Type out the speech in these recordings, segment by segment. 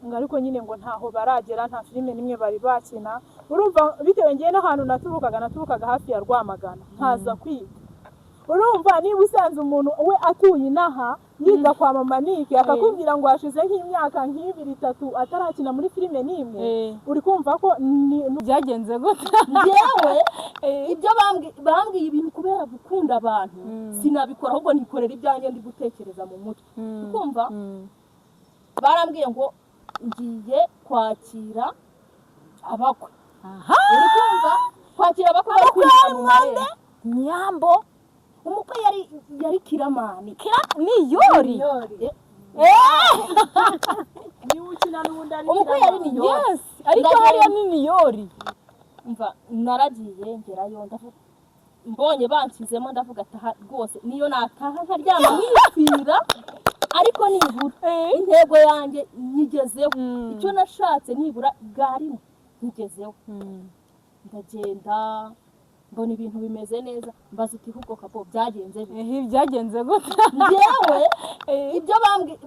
ngo ariko nyine ngo ntaho baragera nta filime nimwe bari bakina urumva bitewe ngiye n'ahantu naturukaga hafi ya Rwamagana nkaza kwiga urumva niba usanze umuntu we atuye inaha yiga kwa mama Nike akakubwira ngo hashize nk'imyaka nk'ibiri 3 atarakina muri filime nimwe uri kumva ko byagenze gute yewe ibyo bambwiye ibintu kubera gukunda abantu sinabikora ahubwo nikorera ibyanjye ndi gutekereza mu mutwe ukumva barambwiye ngo ngiye kwakira abakwe uri kumva kwakira abakwe bari mu mwande Nyambo umukwe yari Kiramani ni Yori ni ukina n'ubundi ari umukwe yari ni Yori yes ariko hariya ni Yori umva naragiye ngerayo ndavuga mbonye banshyizemo ndavuga ataha rwose niyo nataha nkaryama nkipfira ariko nibura intego yanjye nyigezeho icyo nashatse nibura bwarimo nyigezeho ndagenda mbona ibintu bimeze neza mbaza uti ahubwo kapo byagenze byagenze gute yewe ibyo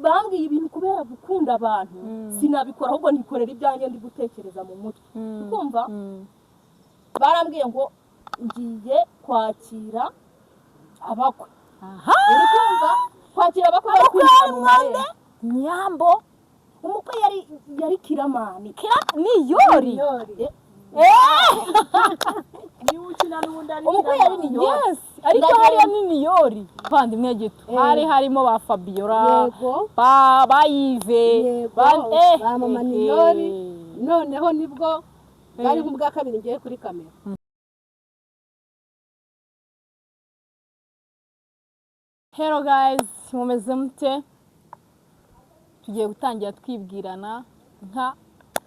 bambwiye ibintu kubera gukunda abantu sinabikora ahubwo nikorera ibyanjye ndi gutekereza mu mutwe ukumva barambwiye ngo ngiye kwakira abakwe uri kumva kwakira abakwe bari kwinjira mu mwande Nyambo umukwe yari Kiramani ni Yori ni ukina n'ubundi ari umukwe yari ni Yori yes ariko hariya ni Yori vandimwe gito harimo ba Fabiola ba Yive ba mama ni Yori noneho nibwo bari mu bwa kabiri ngiye kuri kamera Hello guys mumeze mute tugiye gutangira twibwirana nka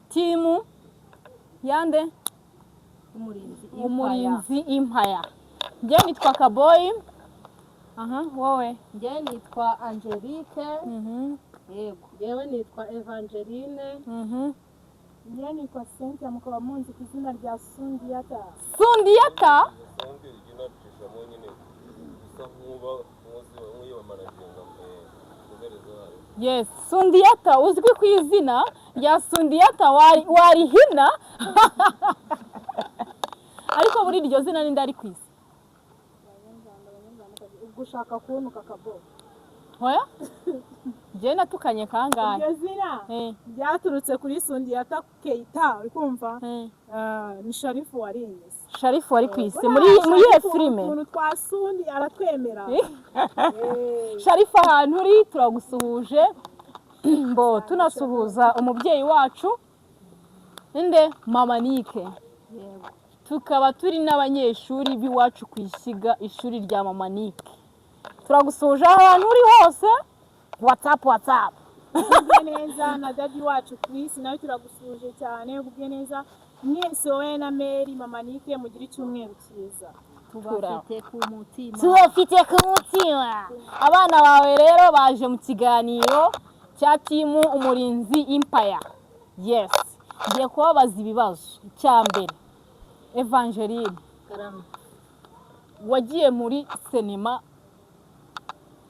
timu yande umurinzi impaya njye nitwa Kaboyi wowe njye nitwa Angelique yego yewe nitwa Evangeline njye nitwa Cynthia mukaba munzi ku izina rya Sundiyata yes Sundiyata uzwi ku izina rya Sundiyata warihina ariko buri iryo zina ninde ari kwisi ugushaka kunuka Kabo hoya je natukanye kangahe iryo zina byaturutse kuri Sundiyata Keita uri kumva ni Sharifu warinze Sharifu wari kwisi muri filime umuntu twasundi aratwemera Sharifu ahantu uri turagusuhuje mbo tunasuhuza umubyeyi wacu inde mama Nike tukaba turi n'abanyeshuri biwacu kwisiga ishuri rya mama Nike turagusuhuje ahantu uri hose WhatsApp ubwe neza na dadi wacu Chris nawe turagusuhuje cyane ubwe neza mwese wowe na Mary mama Nike mugira icyumweru cyiza tubafite ku mutima abana bawe rero baje mu kiganiro cya timu umurinzi impaya yes ngiye kubabaza ibibazo cyambere Evangeline wagiye muri sinema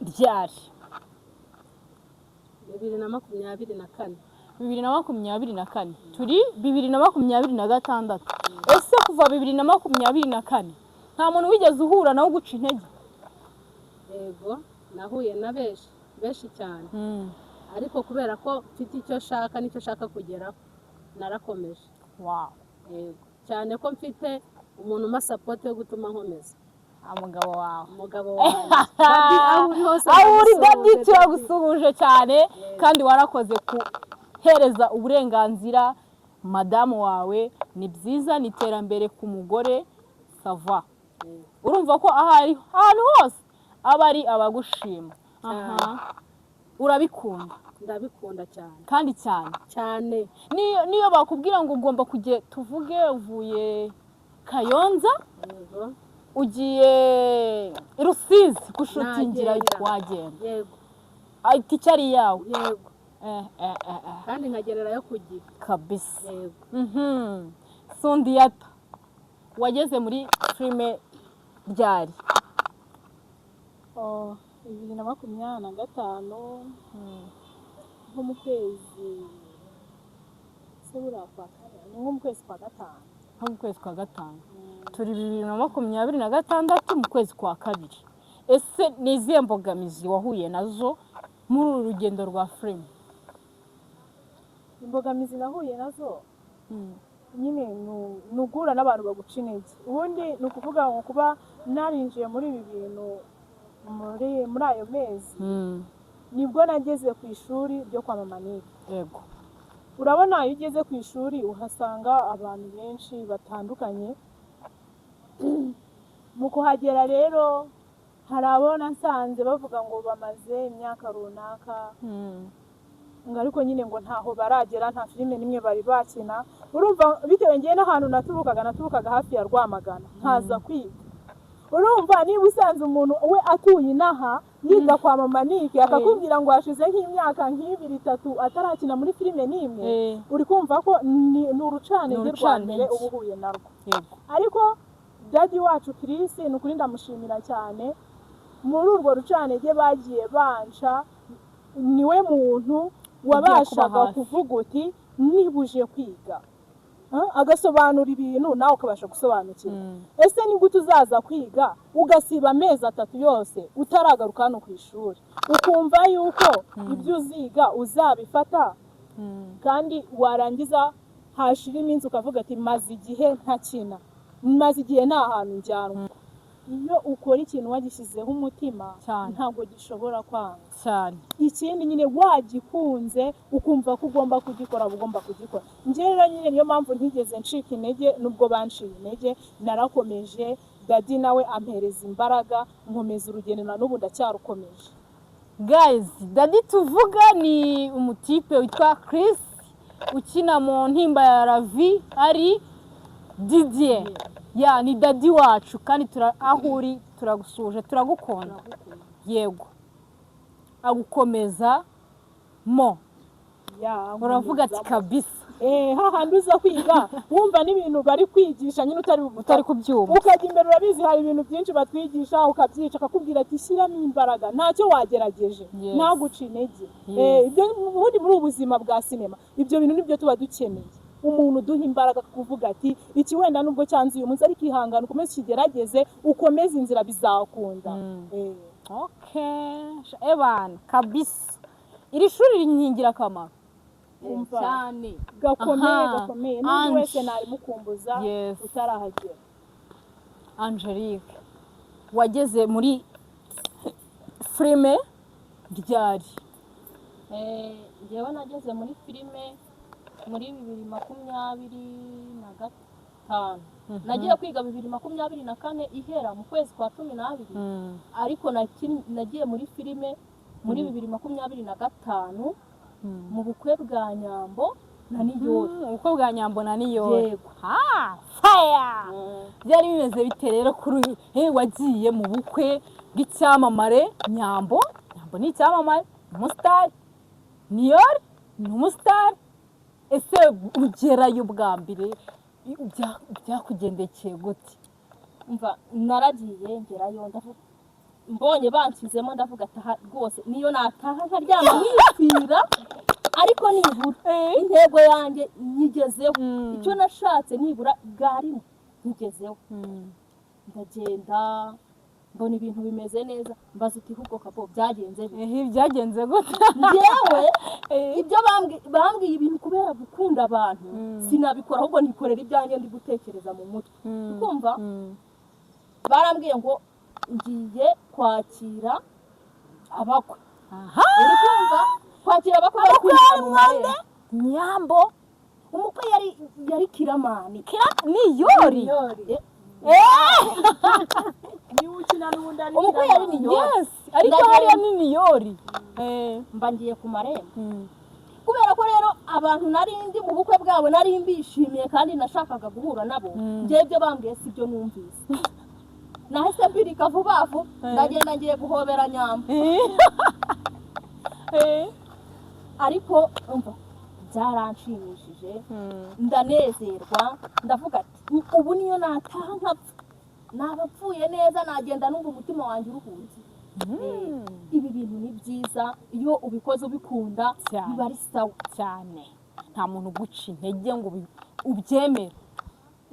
ryari 2024 turi 2026 ese kuva 2024 nta muntu wigeze uhura nawe guca intege yego nahuye na beshi cyane ariko kubera ko mfite icyo shaka nicyo shaka kugeraho narakomeje wow yego cyane ko mfite umuntu ma support yo gutuma nkomeza umugabo wawe aho uri dadi turagusuhuje cyane kandi warakoze kuhereza uburenganzira madamu wawe ni byiza ni iterambere ku mugore sava urumva ko ahari ahantu hose aba ari abagushima urabikunda ndabikunda cyane kandi cyane niyo bakubwira ngo ugomba kujye tuvuge uvuye Kayonza ugiye Rusizi gushutingira wagenda yego icyari yawe yego kandi nkagererayo kugira kabisa yego Sundiyata wageze muri filime ryari 2025 nko mu kwezi kwa kane ni nko mu kwezi kwa gatanu nko mu kwezi kwa gatanu turi 2026 mu kwezi kwa kabiri. Ese ni izihe mbogamizi wahuye nazo muri uru rugendo rwa Frame? imbogamizi nahuye nazo nyine ni uguhura n'abantu baguca intege. Ubundi ni ukuvuga ngo kuba narinjiye muri ibi bintu muri ayo mezi nibwo nageze ku ishuri ryo kwa mama Nike. Yego. Urabona iyo ugeze ku ishuri uhasanga abantu benshi batandukanye. Mu kuhagera rero hari abo nasanze bavuga ngo bamaze imyaka runaka ngo ariko nyine ngo ntaho baragera, nta filime n'imwe bari bakina. Urumva bitewe ngiye n'ahantu naturukaga hafi ya Rwamagana nkaza kwiga. Urumva niba usanze umuntu we atuye inaha yiga kwa mama Nike akakubwira ngo hashize nk'imyaka nk'ibiri 3 atarakina muri filime n'imwe, uri kumva ko ni urucanege rwa mbere uba uhuye narwo. Ariko dadi wacu Chris ni ukuri ndamushimira cyane, muri urwo rucanege bagiye banca niwe muntu wabashaga kuvuga uti nibuje kwiga agasobanura ibintu nawe ukabasha gusobanukirwa. Ese ni gute uzaza kwiga ugasiba amezi 3 yose utaragaruka hano ku ishuri ukumva yuko ibyo uziga uzabifata kandi warangiza hashira iminsi ukavuga ati maze igihe ntakina, maze igihe nta hantu njyanwa. Iyo ukora ikintu wagishyizeho umutima ntabwo gishobora kwanga cyane. Ikindi nyine wagikunze ukumva ko ugomba kugikora ugomba kugikora. Njye rero nyine niyo mpamvu ntigeze ncika intege, nubwo banciye intege narakomeje. Dadi nawe ampereza imbaraga nkomeza urugendo na n'ubu ndacyarukomeje. Guys, Dadi tuvuga ni umutipe witwa Chris ukina mu ntimba ya Ravi ari Didier. Ya ni Dadi wacu kandi ahuri turagusuje turagukunda. Yego. Agukomeza mo. Ya uravuga ati kabisa. Hahandi uza kwiga wumva n'ibintu bari kwigisha nyine utari kubyumva. Ukajya imbere urabizi hari ibintu byinshi batwigisha ukabyica akakubwira ati shyiramo imbaraga ntacyo wagerageje ntaguca intege. Ibyo muri ubuzima bwa sinema ibyo bintu nibyo tuba dukeneye. Umuntu duha imbaraga kuvuga ati iki wenda nubwo cyanze uyu munsi ariko ihangana ukomeze kigerageze ukomeze inzira bizakunda. Okay. Evan kabisa. Iri shuri rinkingira akamaro cyane gakomeye n'undi wese nari mukumbuza utarahagera. Angelique wageze muri filime ryari? Njyewe nageze muri filime muri 2025. Nagiye kwiga 2024 ihera mu kwezi kwa 12 ariko nagiye muri filime muri 2025 mu bukwe bwa Nyambo na Niyori. Ubukwe bwa Nyambo na Niyori. Yego. Fire. Byari bimeze bite rero kuri wagiye mu bukwe bw'icyamamare Nyambo? Nyambo ni icyamamare, umustar. Niyori ni umustar. Ese ugerayo bwa mbere byakugendekeye gute? Umva naragiye ngerayo ndavuga mbonye banshyizemo ndavuga ataha rwose niyo nataha nkaryama nkifira ariko nibura intego yanjye nyigezeho. Icyo nashatse nibura bwari nyigezeho. Ndagenda mbona ibintu bimeze neza mbaza uti huko kabo byagenze byagenze gute? Njyewe ibyo bambwiye ibintu kubera gukunda abantu sinabikora ahubwo nikorera ibyanjye ndi gutekereza mu mutwe. Ukumva barambwiye ngo ngiye kwakira abakwe. Uri kumva kwakira abakwe mu marembo Nyambo. Umukwe yari Kiramani Niyori. Niwe ukina n'ubundi ari umukwe yari Niyori. Yes, ariko hariya ni Niyori. Mba ngiye ku marembo kubera ko rero abantu narindi mu bukwe bwabo nari mbishimiye kandi nashakaga guhura nabo. Njye byo bambwiye sibyo numvise. Nahise mbirika vuba vuba ndagenda ngiye guhobera Nyambo. Ariko umva byaranshimishije ndanezerwa ndavuga ati ubu niyo nataha nkapfa nabapfuye neza nagenda numva umutima wanjye uruhutse. Ibi bintu ni byiza iyo ubikoze ubikunda biba ari sawa cyane. nta muntu uguca intege ngo ubyemere.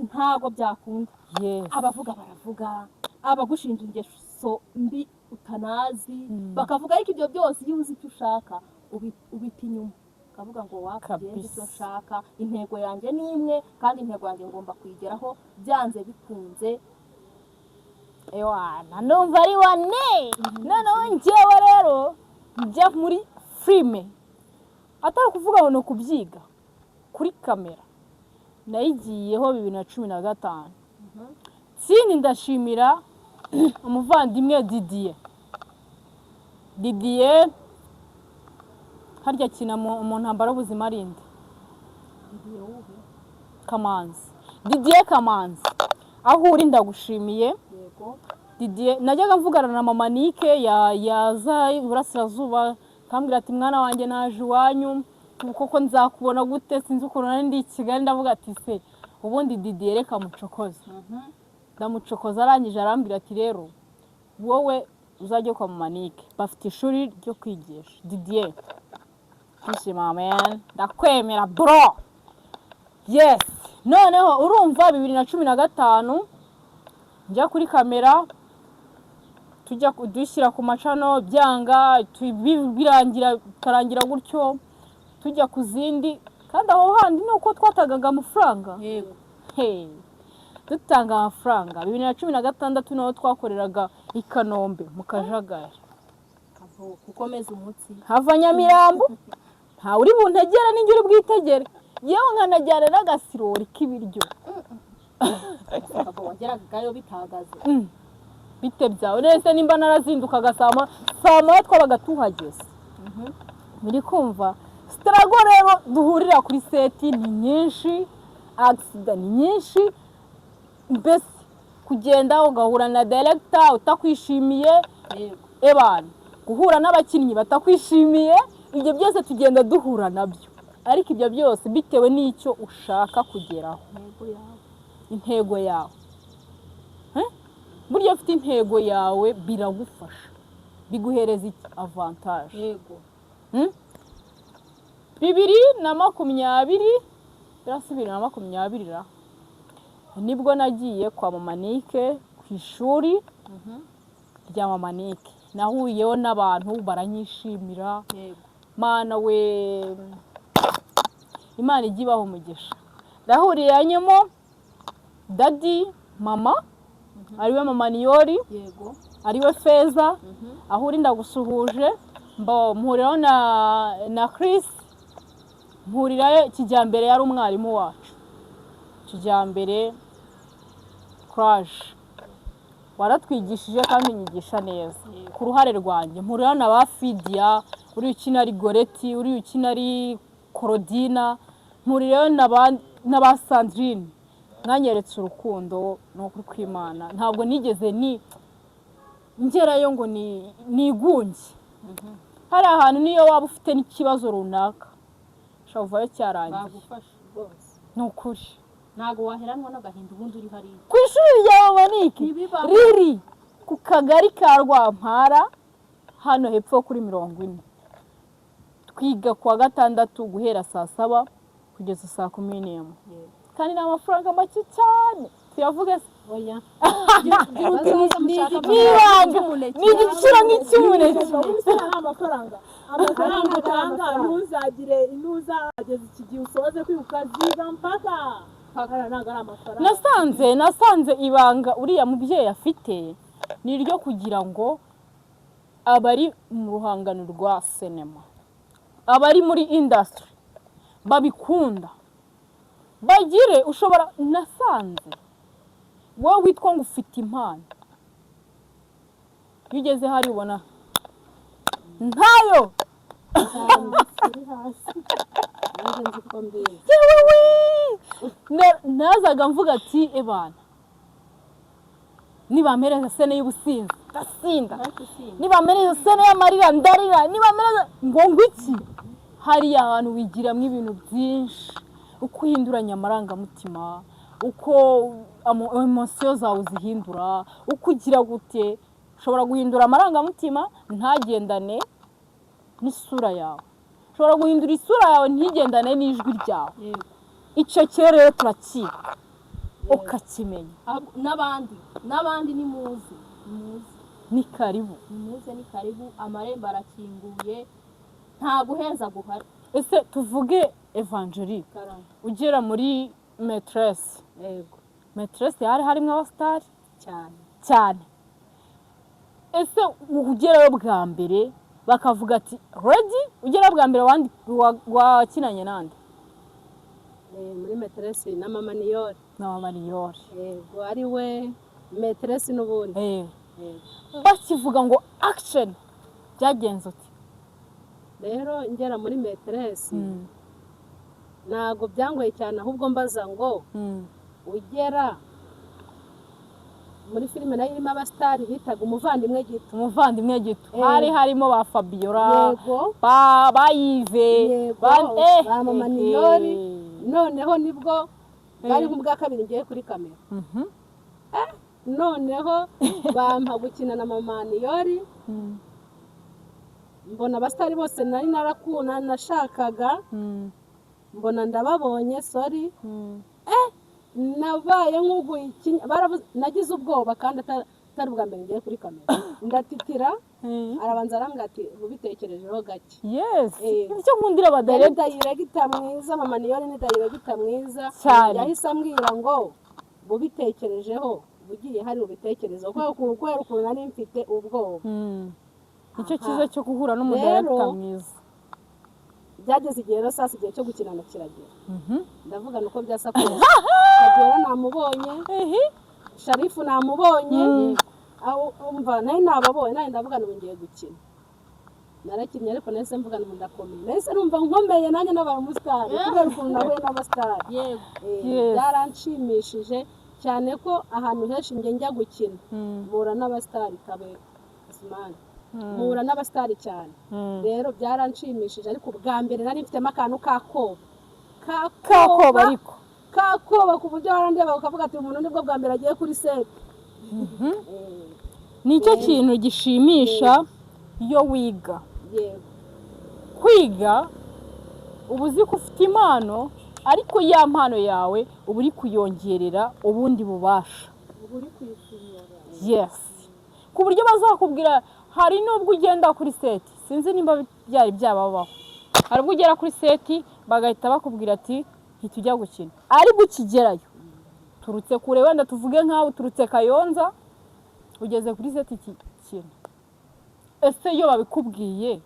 ntago byakunda. Yes. Abavuga baravuga, abagushinja ingeso mbi utanazi bakavuga ariko ibyo byose iyo uzi icyo ushaka ubita inyuma ukavuga ngo wakugenda icyo nshaka, intego yanjye ni imwe kandi intego yanjye ngomba kuyigeraho byanze bikunze. Ewana ndumva ari wane. Noneho njyewe rero njya muri filime atari kuvuga ngo ni ukubyiga kuri kamera, nayigiyeho 2015. Sindi ndashimira umuvandimwe Didier harya kina mu ntambara y'ubuzima arinde Didier Kamanzi, aho uri ndagushimiye. Yego. Didier najyaga mvugana na mama Nike yaza iburasirazuba kambwira ati mwana wanjye naje iwanyu koko nzakubona gute, sinzi ukuntu nari ndi i Kigali, ndavuga ati se ubundi Didier reka mucokoza. Ndamucokoza arangije arambwira ati rero wowe uzajya kwa mama Nike bafite ishuri ryo kwigisha. Didier twishima man, ndakwemera bro. Yes. Noneho urumva 2015 njya kuri kamera tujya dushyira ku macano byanga birangira karangira gutyo tujya ku zindi, kandi aho handi nuko twatagaga amafaranga. Yego. Dutanga amafaranga 2016 naho twakoreraga i Kanombe mu Kajagari. Gukomeza umutsi Hava Nyamirambo nta uri buntegera n'ingi uri bwitegere, yewe nkanajyana n'agasirori k'ibiryo. wageragayo bitagaze. Bite byawe nese nimba narazindukaga saa moya twabaga tuhageze. Muri kumva struggle rero duhurira kuri seti ni nyinshi, accident ni nyinshi, mbese kugenda ugahura na director utakwishimiye. Yego. Ebana guhura n'abakinnyi batakwishimiye, ibyo byose tugenda duhura nabyo, ariko ibyo byose bitewe n'icyo ushaka kugeraho. Intego yawe buryo ufite intego yawe biragufasha, biguhereza iki avantage. Yego. 2020 nibwo nagiye kwa mama Nike ku ishuri rya mama Nike, nahuyeho n'abantu baranyishimira. Yego. Mana we, Imana ijye ibaha umugisha. Ndahuriyanyemo Daddy mama ariwe mama Niyori. Yego. Ariwe Feza. Aho uri ndagusuhuje. Mpuriraho na Chris, mpurirayo Kijyambere yari umwarimu wacu. Kijyambere Crash waratwigishije kandi nyigisha neza ku ruhare rwanjye. Mpuriraho na ba Fidia, uri ukina ari Goreti, uri ukina ari Korodina. Mpuriraho na ba Sandrine, mwanyeretse urukundo n'ukuri kw'Imana. Ntabwo nigeze ngerayo ngo nigunge. Hari ahantu niyo waba ufite n'ikibazo runaka shavuye cyarangiye Bagufasha rwose. n'ukuri. Ntago waheranwa n'agahinda ubundi uri hariya. Ku ishuri rya mama Nike riri ku kagari ka Rwampara hano hepfo kuri 40. Twiga kwa gatandatu guhera saa 7 kugeza saa 11. Kandi na amafaranga make cyane tuyavuge Oya. ni igiciro nk'icy'umuneke. amafaranga utanga ntuzagire ntuzageze iki gihe usoze kwibuka ziba mpaka ntabwo ari amafaranga. Nasanze ibanga uriya mubyeyi afite ni iryo kugira ngo abari mu ruhangano rwa sinema, abari muri industry babikunda bagire ushobora. Nasanze wowe witwa ngo ufite impano, iyo ugeze hari ubona ntayo nazaga mvuga ati ebana nibampereza sene y'ubusinzi ndasinda, nibampereza sene y'amarira ndarira, nibampereza ngo ngwiki. Hari ahantu wigiramo ibintu byinshi, uko uhinduranya amarangamutima, uko emosiyo zawe zihindura, uko ugira gute. Ushobora guhindura amarangamutima ntagendane n'isura yawe, ushobora guhindura isura yawe ntigendane n'ijwi ryawe. yego Icyo cyo rero turakiga ukakimenya. n'abandi nimuze Ni karibu. ni karibu, amarembo arakinguye, nta guheza guhari. Ese tuvuge Evangelique ugera muri Maîtresse. Yego Maîtresse hari harimo abasitari cyane. Ese ugerayo bwa mbere bakavuga ati ready, ugera bwa mbere wakinanye nande? Muri Maîtresse na Mama Niyori. Yego ari we Maîtresse n'ubundi. Bakivuga ngo action byagenze uti? Rero ngera muri Maîtresse ntago byangoye cyane, ahubwo mbaza ngo ugera muri filime nayo irimo abasitari bitaga umuvandimwe gito. Hari harimo ba Fabiola, ba Yves, ba Mama Niyori. Noneho nibwo bari nk'ubwa kabiri ngiye kuri kamera. Noneho bampa gukina na Mama Niyori, mbona abasitari bose nari narakuna nashakaga, mbona ndababonye, sorry, nabaye nk'uguye nagize ubwoba kandi atari bwa mbere ngiye kuri kamera. Ndatitira, arabanza arambwira ati ubitekerejeho gake. Icyo nkundira abadirector mwiza, Mama Niyori ni director mwiza, yahise ambwira ngo ubitekerejeho ugiye hari ubitekerezo kuko ukuntu nari mfite ubwoba. Icyo cyiza cyo guhura n'umudirector mwiza. Byageze igihe rero sasa igihe cyo gukinana kiragera. Ndavuga nuko byasa kose. Kagera namubonye, Sharifu namubonye, aho umva nayo nababonye, nayo ndavuga ngo ngiye gukina. Narakinnye ariko nahise mvuga ngo ndakomeye. Nahise numva nkomeye nanjye n'abamusitari kubera ukuntu nahuye n'abasitari. Byaranshimishije cyane ko ahantu henshi njya gukina mpura n'abasitari Kabera Asmani, mpura n'abasitari cyane. Rero byaranshimishije, ariko bwa mbere nari mfitemo akantu kakoba ku buryo warandeba ukavuga ati umuntu nibwo bwa mbere agiye kuri set. Nicyo kintu gishimisha iyo wiga. Kwiga uba uzi ko ufite impano, ariko ya mpano yawe uba uri kuyongerera ubundi bubasha. Ku buryo bazakubwira, hari n'ubwo ugenda kuri seti, sinzi nimba byari byababaho, hari ubwo ugera kuri seti bagahita bakubwira ati ntitujya gukina, ariko ukigerayo turutse kure, wenda tuvuge nkaho uturutse Kayonza ugeze kuri seti kina. Ese iyo babikubwiye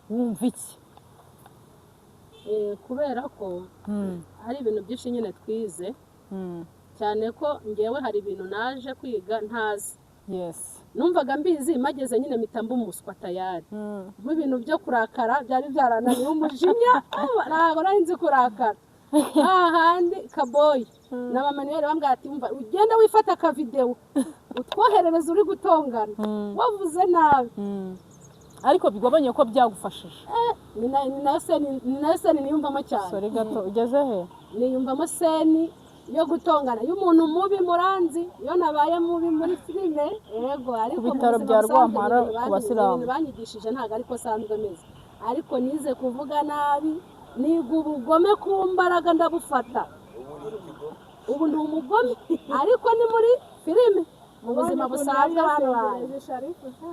wumva iki? Kubera ko hari ibintu byinshi nyine twize, cyane ko ngewe hari ibintu naje kwiga ntazi. Numvaga mbizi, mageze nyine mitamba umuswa tayari. Mu bintu byo kurakara byari byarananiye, umujinya ntabwo nari nzi kurakara. Ahandi Kaboyi na Mama Niyori bambwira ati umva ugenda wifata ka video utwoherereza uri gutongana wavuze nabi. Ariko bigabanye ko byagufashije. Ni seni niyumvamo cyane. Sorry gato, ugeze he? Niyumvamo seni yo gutongana y'umuntu mubi muranzi, iyo nabaye mubi muri filime. Yego, ariko mu bitaro bya Rwampara ku basilamu banyigishije ntabwo ariko sanzwe meze, ariko nize kuvuga nabi, niga ubugome ku mbaraga ndabufata. Ubu ni umugome ariko ni muri filime, mu buzima busanzwe hano hantu.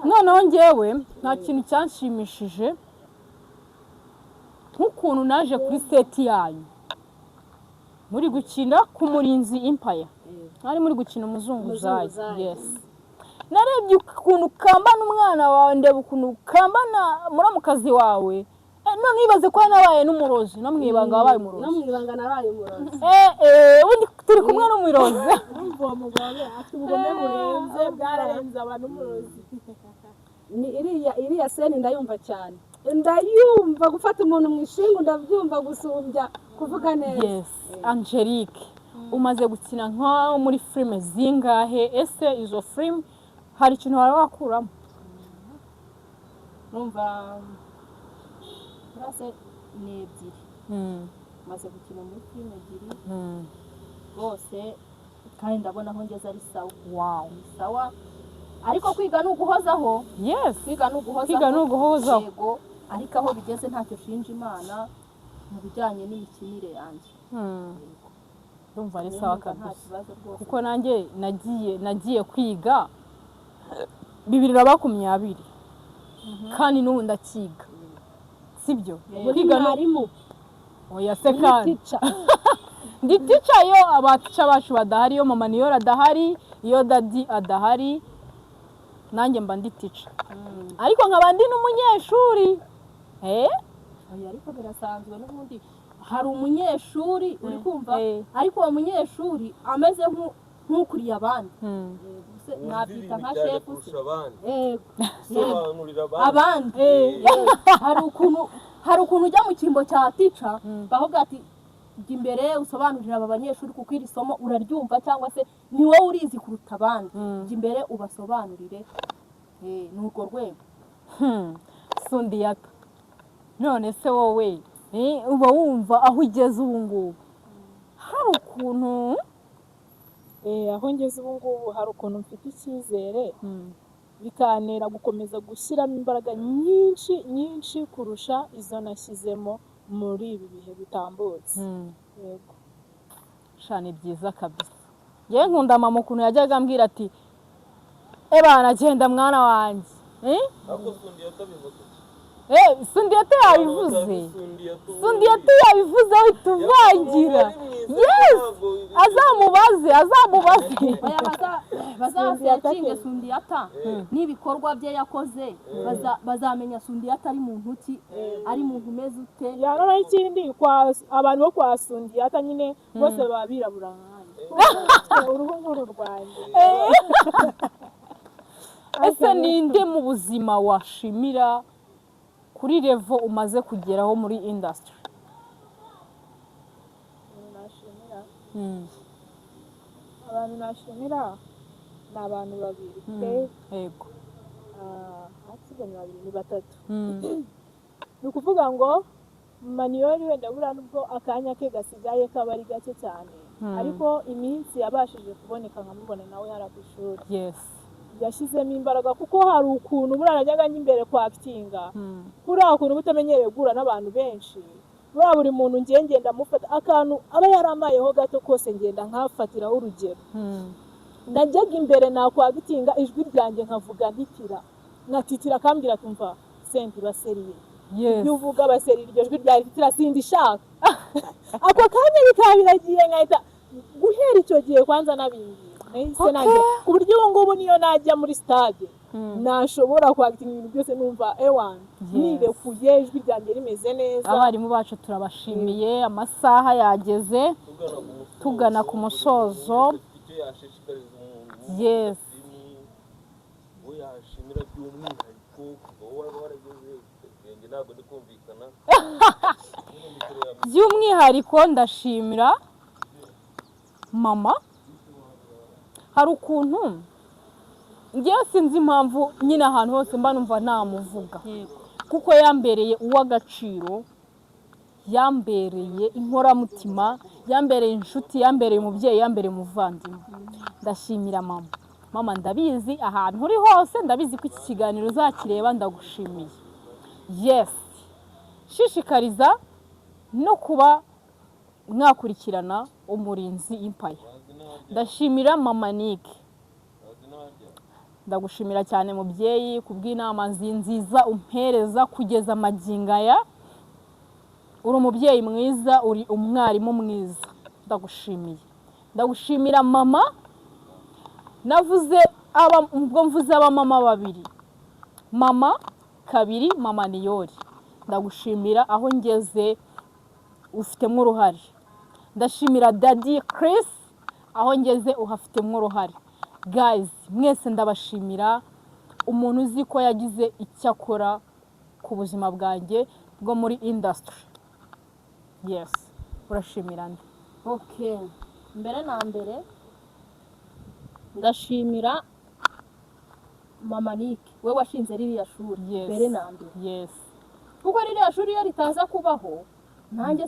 Noneho njyewe nta kintu cyanshimishije nk'ukuntu naje kuri seti yanyu muri gukina ku Murinzi Empire, ari muri gukina umuzunguzayi. Narebye ukuntu kambana umwana wawe, ndeba ukuntu kambana muramukazi wawe, none nibaze ko nabaye n'umurozi, no mwibanga wabaye umurozi. No mwibanga nabaye umurozi. Undi turi kumwe n'umurozi. Umva mugabo ati ubugome burenze, bwararenze abantu umurozi. Ni iriya seni ndayumva cyane. Ndayumva gufata umuntu mu ishingu, ndabyumva gusumbya kuvuga neza. Angelique, umaze gukina nka muri filime zingahe? Ese izo filime hari ikintu wari wakuramo? Numva ni ebyiri. Maze gukina muri filime ebyiri bose, kandi ndabona aho ngeze ari sawa. Ariko kwiga ni uguhozaho. Kwiga ni uguhozaho. Yego, ariko aho bigeze ntacyo shinja Imana mu bijyanye n'imikinire yanjye. ndumva ari sawa Nta kabisa kibazo rwose. kuko nanjye nagiye kwiga 2020 kandi n'ubu ndakiga sibyo kwiga no mwarimu oya se kandi ndi teacher iyo abatica bacu badahari, iyo mama niyo adahari, iyo dadi adahari, nanjye mba ndi teacher ariko nkaba ndi n'umunyeshuri. oya ariko birasanzwe n'ubundi hari umunyeshuri uri kumva ariko uwo munyeshuri ameze nk'ukuriye abandi. nabyita nka shefu abandi. hari ukuntu ujya mu cyimbo cya tica bavuga ati jya imbere usobanurira aba banyeshuri kuko iri somo uraryumva cyangwa se ni wowe urizi kuruta abandi, jya imbere ubasobanurire. ni urwo rwego. Sundiyata, none se wowe uba wumva aho ugeze ubu ngubu hari ukuntu aho ngeze ubu ngubu hari ukuntu mfite icyizere bikantera gukomeza gushyiramo imbaraga nyinshi kurusha izo nashyizemo muri ibi bihe bitambutse. Yego shani byiza kabisa. Yewe nkunda mama ukuntu yajyaga ambwira ati bana genda mwana wanjye. Sundiyata yabivuze. Sundiyata yabivuze wituvangira. Yes! Azamubaze. bazasekinge Sundiyata n'ibikorwa bye yakoze, bazamenya Sundiyata ari muntu ki, ari muntu umeze ute. yanora ikindi abantu bo kwa Sundiyata nyine bose baba birabura nkanjye uruhu nk'uru rwanjye. Ese ninde mu buzima washimira kuri level umaze kugeraho muri industry? Abantu nashimira ni abantu babiri yego ni batatu. ni ukuvuga ngo maniyori wenda buriya nubwo akanya ke gasigaye kaba ari gake cyane ariko iminsi yabashije kuboneka nkamubona nawe yari ku ishuri. Yes, yashyizemo imbaraga kuko hari ukuntu buriya najyaga imbere kwa actinga kuriya ukuntu butamenyereye guhura n'abantu benshi, buriya buri muntu ngiye ngenda mufata akantu aba yaramayeho gato kose ngenda nkafatiraho urugero. najyaga imbere nakwa actinga ijwi ryanjye nkavuga nkatitira akambwira tumva senti baseriye. iyo uvuga baseri iryo jwi rya ritira sindi shaka ako kanya bikaba biragiye nkahita guhera icyo gihe kwanza nabingiye ku buryo ubu ngubu niyo najya muri stade nashobora kwakitinga ibintu byose numva nirekuye ijwi ryanjye rimeze neza. abarimu bacu turabashimiye, amasaha yageze tugana ku musozo. Yes, by'umwihariko ndashimira mama. hari ukuntu ngewe sinzi impamvu nyine ahantu hose mba numva namuvuga kuko yambereye uw'agaciro, yambereye inkoramutima, yambereye inshuti, yambereye umubyeyi, yambereye umuvandimwe. ndashimira mama ndabizi ahantu uri hose, ndabizi ko iki kiganiro uzakireba, ndagushimiye. Yes, shishikariza no kuba mwakurikirana Umurinzi Empire. ndashimira mama Nike, ndagushimira cyane mubyeyi kubw'inama nziza umpereza kugeza magingo aya. uri umubyeyi mwiza, uri umwarimu mwiza, ndagushimiye. ndagushimira mama, ubwo mvuze abamama babiri, mama kabiri, mama Niyori, ndagushimira aho ngeze ufitemo uruhare. ndashimira Daddy Chris, aho ngeze uhafitemo uruhare. Guys, mwese ndabashimira, umuntu uzi ko yagize icyo akora ku buzima bwanjye bwo muri industry. Yes, urashimira nde? Okay, mbere na mbere ndashimira mama Nike, we washinze ririya shuri. mbere na mbere. Yes, kuko ririya shuri iyo ritaza kubaho nanjye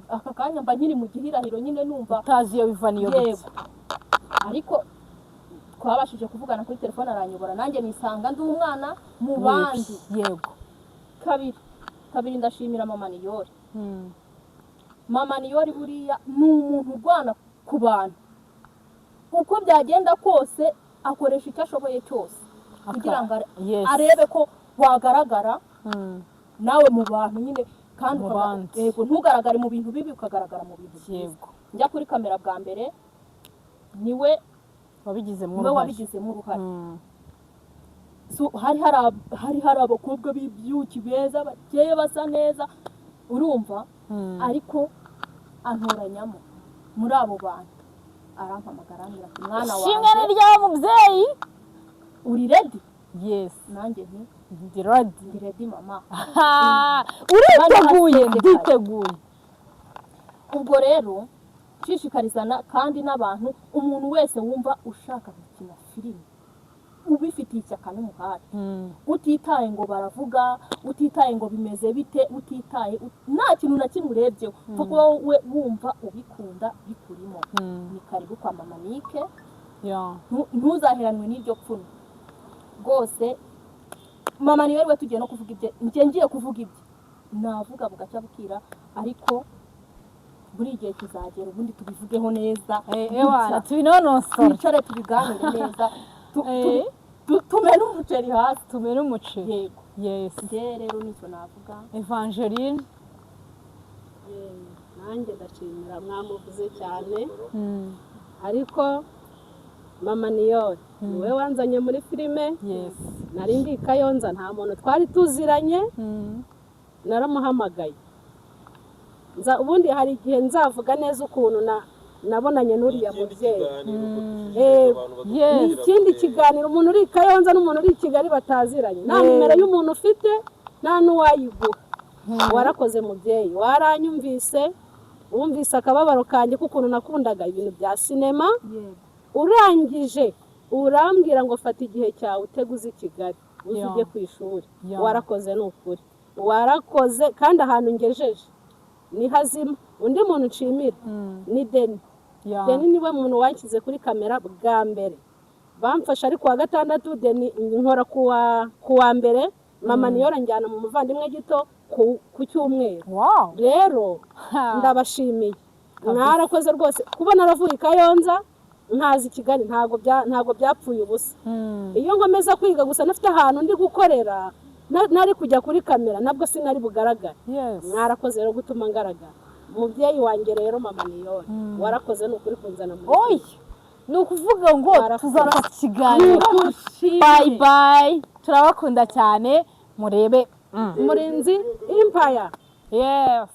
aka kanya mba nkiri mu gihirahiro nyine numva utazi iyo biva niyo bijya. ariko twabashije kuvugana kuri telefone aranyobora, nanjye nisanga ndi umwana mu bandi. Yego. Kabiri, kabiri ndashimira mama Niyori. Mama Niyori buriya ni umuntu urwana ku bantu, uko byagenda kose akoresha icyo ashoboye cyose kugira ngo arebe ko wagaragara nawe mu bantu nyine, kandi yego ntugaragare mu bintu bibi ukagaragara mu bintu byiza. Njya kuri kamera bwa mbere niwe wabigizemo uruhare. So hari hari abakobwa b'ibyuki beza bakeye basa neza urumva, ariko antoranyamo muri abo bantu, arampamagara ambwira ati mwana wawe shimwe ni rya mubyeyi, uri ready? Yes, nanjye ndi ready mama. uriteguye? Nditeguye. Ubwo rero nshishikarizana kandi n'abantu, umuntu wese wumva ushaka gukina filime ubifitiye ishyaka n'umuhate, utitaye ngo baravuga, utitaye ngo bimeze bite, utitaye nta kintu na kimwe urebyeho, kuko wowe wumva ubikunda bikurimo. Ni karibu kwa mama Nike, ntuzaheranwe n'iryo pfuno rwose. Mama Niyori we tugiye no kuvuga ibye, ngiye kuvuga ibye navuga bugacya bukira, ariko buri gihe kizagera ubundi tubivugeho neza, tubinonosora, twicare tubiganire neza, tumene umuceri hasi, tumene umuceri. Yego, yes. Njye rero nicyo navuga. Evangeline, nanjye ndashimira, mwamuvuze cyane, ariko mama Niyori niwe wanzanye muri filime. yes. Nari ndi Kayonza, nta muntu twari tuziranye, naramuhamagaye. Ubundi hari igihe nzavuga neza ukuntu nabonanye n'uriya mubyeyi. Ni ikindi kiganiro, umuntu uri Kayonza n'umuntu uri Kigali bataziranye, nta nimero y'umuntu ufite, nta n'uwayiguha. Warakoze mubyeyi, waranyumvise, wumvise akababaro kanjye k'ukuntu nakundaga ibintu bya sinema. Urangije urambwira ngo fata igihe cyawe uteguze i Kigali uzujye ku ishuri. Warakoze ni ukuri, warakoze, kandi ahantu ngejeje ni hazima. Undi muntu nshimira ni Deni. Deni niwe muntu wanshyize kuri kamera bwa mbere, bamfasha ari kuwa gatandatu, Deni nkora kuwa mbere, mama Niyori njyana mu muvandimwe gito ku cyumweru. Rero ndabashimiye, mwarakoze rwose. Kuba naravuye i Kayonza nkazi Kigali ntago byapfuye ubusa. Iyo nkomeza kwiga gusa nafite ahantu ndi gukorera, nari kujya kuri kamera nabwo sinari bugaragara. Mwarakoze rero gutuma ngaragara. Umubyeyi wanjye rero mama Niyori, warakoze n'ukuri kunzana muri ni ukuvuga ngo tuzafata ikiganiro. Bye bye, turabakunda cyane, murebe Murinzi Empire. Yes.